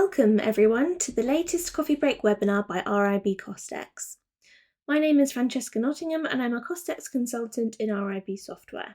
Welcome everyone to the latest Coffee Break webinar by RIB CostX. My name is Francesca Nottingham and I'm a CostX consultant in RIB software.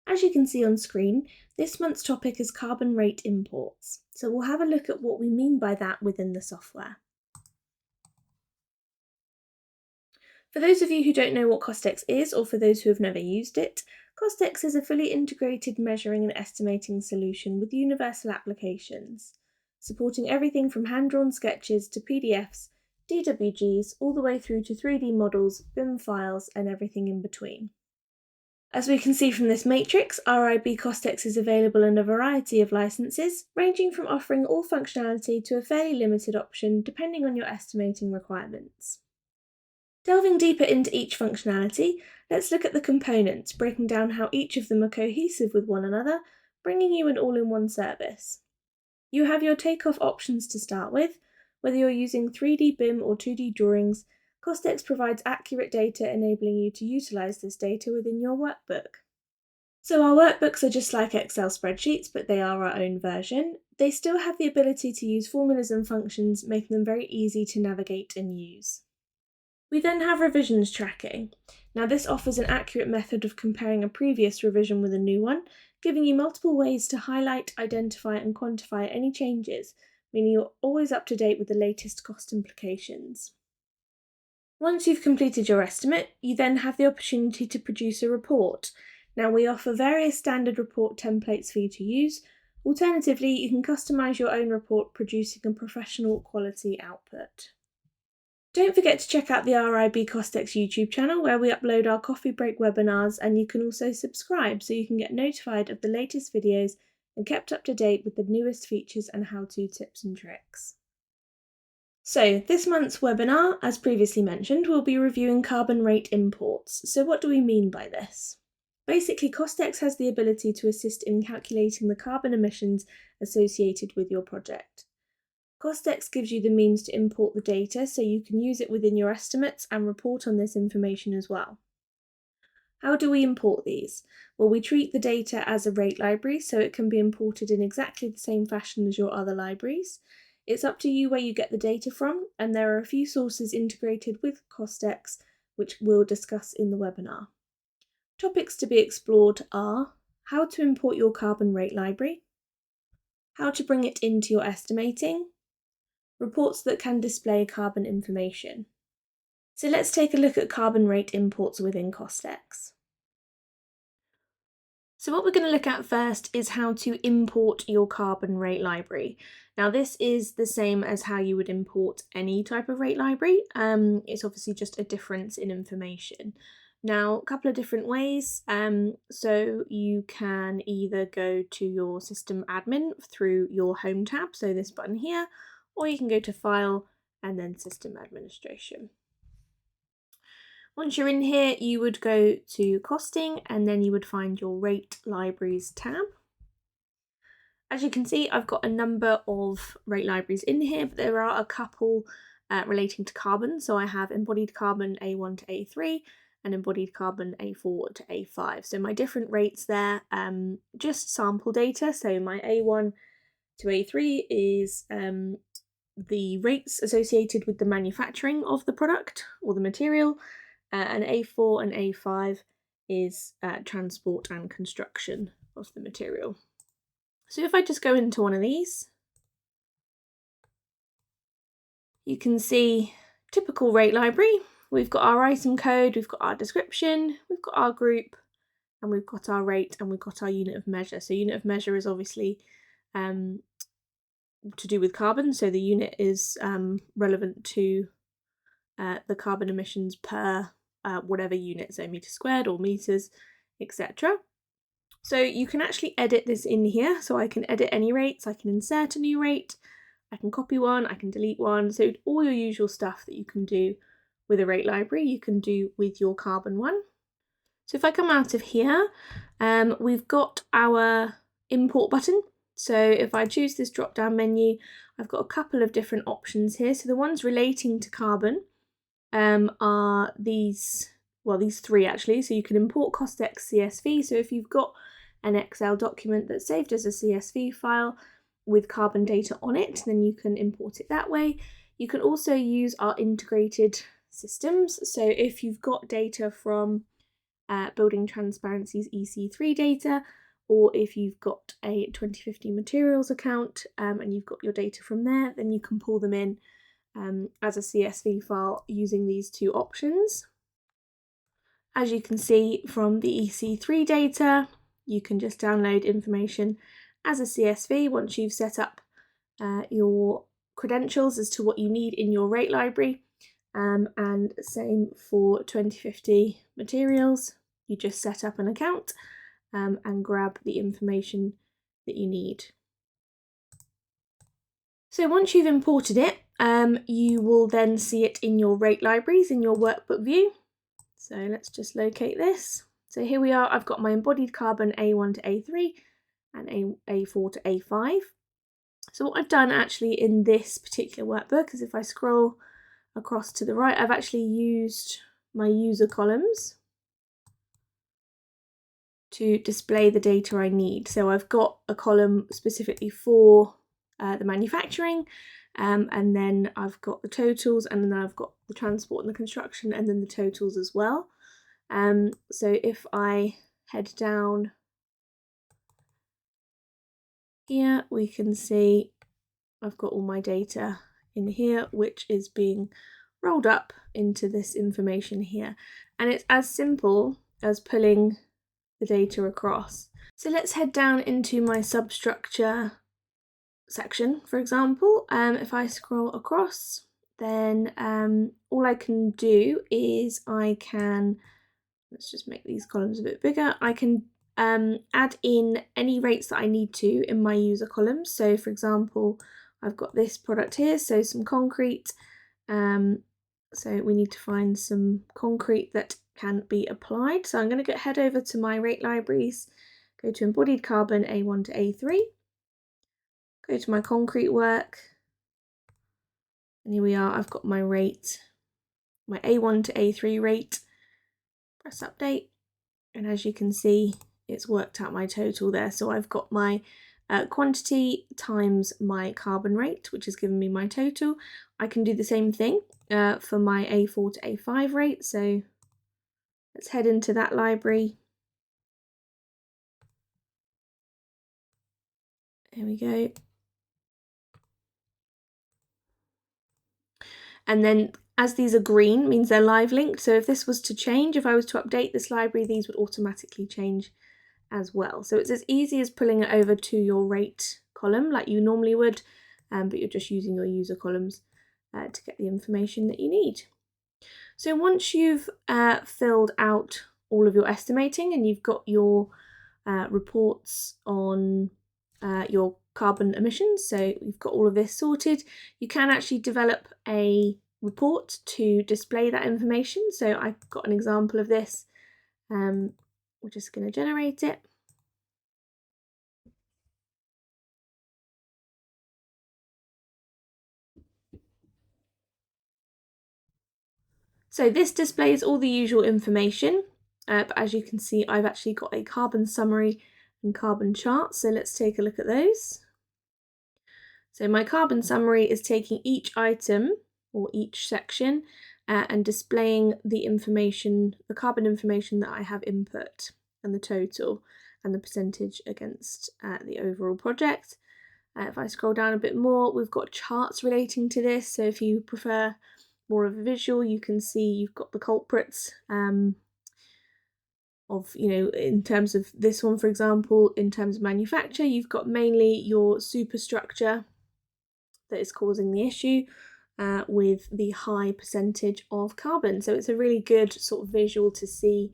As you can see on screen, this month's topic is carbon rate imports, so we'll have a look at what we mean by that within the software. For those of you who don't know what CostX is, or for those who have never used it, CostX is a fully integrated measuring and estimating solution with universal applications, supporting everything from hand-drawn sketches to PDFs, DWGs, all the way through to 3D models, BIM files, and everything in between. As we can see from this matrix, RIB CostX is available in a variety of licenses, ranging from offering all functionality to a fairly limited option depending on your estimating requirements. Delving deeper into each functionality, let's look at the components, breaking down how each of them are cohesive with one another, bringing you an all-in-one service. You have your takeoff options to start with. Whether you're using 3D BIM or 2D drawings, CostX provides accurate data enabling you to utilise this data within your workbook. So our workbooks are just like Excel spreadsheets, but they are our own version. They still have the ability to use formulas and functions, making them very easy to navigate and use. We then have revisions tracking. Now this offers an accurate method of comparing a previous revision with a new one, giving you multiple ways to highlight, identify and quantify any changes, meaning you're always up to date with the latest cost implications. Once you've completed your estimate, you then have the opportunity to produce a report. Now we offer various standard report templates for you to use. Alternatively, you can customise your own report, producing a professional quality output. Don't forget to check out the RIB CostX YouTube channel where we upload our coffee break webinars, and you can also subscribe so you can get notified of the latest videos and kept up to date with the newest features and how-to tips and tricks. So this month's webinar, as previously mentioned, will be reviewing carbon rate imports. So what do we mean by this? Basically, CostX has the ability to assist in calculating the carbon emissions associated with your project. CostX gives you the means to import the data so you can use it within your estimates and report on this information as well. How do we import these? Well, we treat the data as a rate library so it can be imported in exactly the same fashion as your other libraries. It's up to you where you get the data from, and there are a few sources integrated with CostX which we'll discuss in the webinar. Topics to be explored are how to import your carbon rate library, how to bring it into your estimating, reports that can display carbon information. So let's take a look at carbon rate imports within CostX. So what we're going to look at first is how to import your carbon rate library. Now this is the same as how you would import any type of rate library. It's obviously just a difference in information. Now, a couple of different ways. So you can either go to your system admin through your home tab, so this button here, or you can go to File and then System Administration. Once you're in here, you would go to Costing and then you would find your Rate Libraries tab. As you can see, I've got a number of rate libraries in here, but there are a couple relating to carbon. So I have embodied carbon A1 to A3 and embodied carbon A4 to A5. So my different rates there, just sample data. So my A1 to A3 is the rates associated with the manufacturing of the product or the material, and A4 and A5 is transport and construction of the material. So if I just go into one of these, you can see typical rate library. We've got our item code, we've got our description, we've got our group, and we've got our rate, and we've got our unit of measure. So unit of measure is obviously to do with carbon, so the unit is relevant to the carbon emissions per whatever unit, so metre squared or metres, etc. So you can actually edit this in here, so I can edit any rates, I can insert a new rate, I can copy one, I can delete one, so all your usual stuff that you can do with a rate library you can do with your carbon one. So if I come out of here, we've got our import button. So if I choose this drop down menu, I've got a couple of different options here. So the ones relating to carbon are these three actually. So you can import CostX CSV. So if you've got an Excel document that's saved as a CSV file, with carbon data on it, then you can import it that way. You can also use our integrated systems. So if you've got data from Building Transparency's EC3 data, or if you've got a 2050 materials account and you've got your data from there, then you can pull them in as a CSV file using these two options. As you can see from the EC3 data, you can just download information as a CSV once you've set up your credentials as to what you need in your rate library. And same for 2050 materials. You just set up an account and grab the information that you need. So once you've imported it, you will then see it in your rate libraries in your workbook view. So let's just locate this. So here we are, I've got my embodied carbon A1 to A3 and A4 to A5. So what I've done actually in this particular workbook is if I scroll across to the right, I've actually used my user columns to display the data I need. So I've got a column specifically for the manufacturing, and then I've got the totals, and then I've got the transport and the construction, and then the totals as well. So if I head down here, we can see I've got all my data in here, which is being rolled up into this information here. And it's as simple as pulling the data across. So let's head down into my substructure section, for example. If I scroll across, then all I can do is let's just make these columns a bit bigger. I can add in any rates that I need to in my user columns. So for example, I've got this product here, so some concrete. So we need to find some concrete that can be applied. So I'm going to head over to my rate libraries, go to embodied carbon A1 to A3, go to my concrete work, and here we are, I've got my rate, my A1 to A3 rate. Press update, and as you can see, it's worked out my total there. So I've got my quantity times my carbon rate, which has given me my total. I can do the same thing for my A4 to A5 rate. So let's head into that library. There we go. And then as these are green, means they're live linked. So if this was to change, if I was to update this library, these would automatically change as well. So it's as easy as pulling it over to your rate column like you normally would, but you're just using your user columns to get the information that you need. So once you've filled out all of your estimating and you've got your reports on your carbon emissions, so you've got all of this sorted, you can actually develop a report to display that information. So I've got an example of this. We're just going to generate it. So this displays all the usual information, but as you can see, I've actually got a carbon summary and carbon chart. So let's take a look at those. So my carbon summary is taking each item or each section and displaying the information, the carbon information that I have input, and the total and the percentage against the overall project. If I scroll down a bit more, we've got charts relating to this. So if you prefer more of a visual, you can see you've got the culprits of, in terms of this one, for example, in terms of manufacture, you've got mainly your superstructure that is causing the issue with the high percentage of carbon. So it's a really good sort of visual to see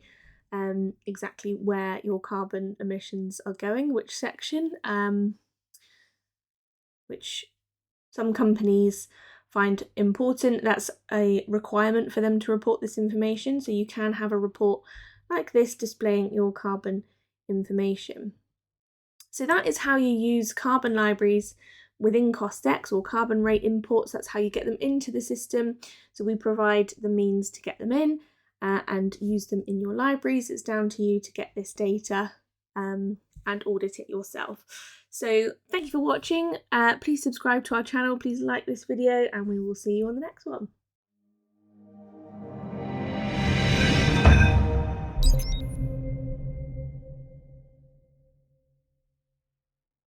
exactly where your carbon emissions are going, which section, which some companies find important. That's a requirement for them to report this information. So you can have a report like this displaying your carbon information. So that is how you use carbon libraries within CostX, or carbon rate imports. That's how you get them into the system. So we provide the means to get them in and use them in your libraries. It's down to you to get this data and audit it yourself. So thank you for watching. Please subscribe to our channel, please like this video, and we will see you on the next one.